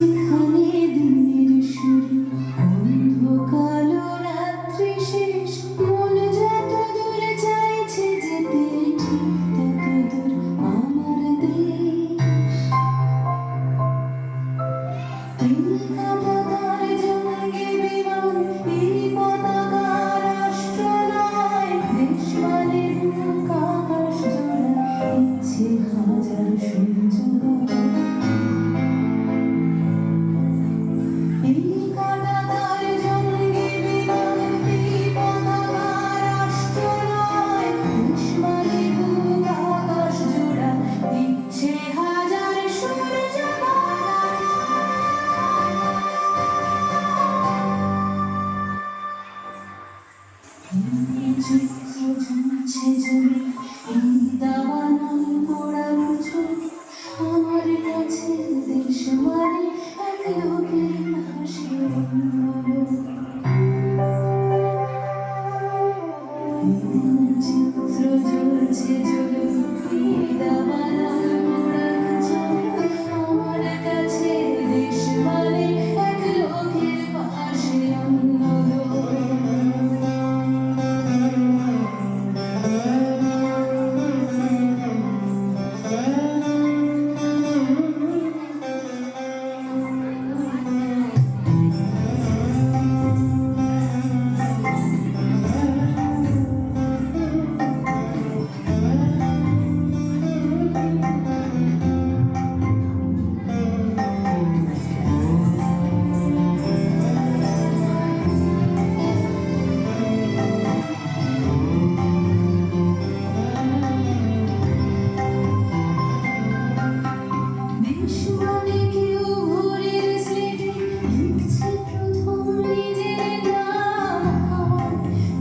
এখানে দিনের শুরু, অন্ধকালো রাত্রি শেষ, মন যত দূর চাইছে যেতে, ঠিক তত দূর আমার দেশ। এই কাঁটাতার জঙ্গি বিমান, এই পতাকা রাষ্ট্র নয়, দেশ মানে বুক আকাশ জোড়া, ইচ্ছে হাজার সূর্যোদয়। এই কাঁটাতার জঙ্গি বিমান, এই পতাকা রাষ্ট্র নয়, দেশ মানে বুক আকাশ জোড়া, ইচ্ছে হাজার সূর্যোদয়। চিত্র ঝুলছে জলে, এই দাবানল পোড়ানো ছবি, আমার কাছে দেশ মানে এক লোকের হাসি, অন্য লোক। চিত্র ঝুলছে জলে, এই দাবানল পোড়ানো ছবি, আমার কাছে দেশ মানে এক লোকের পাশে অন্য লোক। দেশ মানে কেউ ভোরের স্লেটে লিখছে প্রথম নিজের নাম,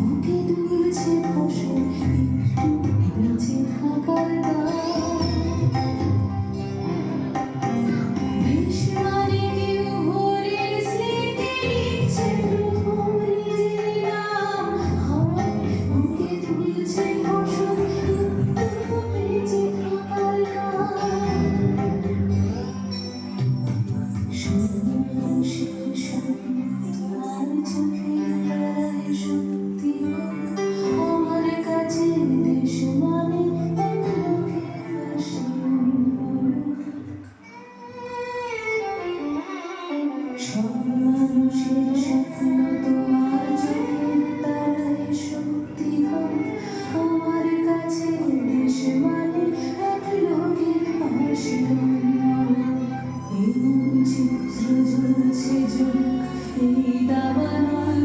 বুকে দুলছে ফসল, একটু বেঁচে থাকার দাম। দেশ মানে কেউ ভোরের স্লেটে লিখছে প্রথম নিজের নাম, বুকে দুলছে ফসল, একটু বেঁচে থাকার দাম। মানুষের স্বপ্ন তোমার চোখের তারায় সত্যি হয়, আমার কাছে দেশ মানে এক লোকের হাসি, অন্য লোক। সব মানুষের স্বপ্ন তোমার চোখের তারায় সত্যি হয়, আমার কাছে দেশ মানে এক লোকের হাসি, অন্য লোক। এই চিত্র ঝুলছে ঝুলুক, এই দাবানল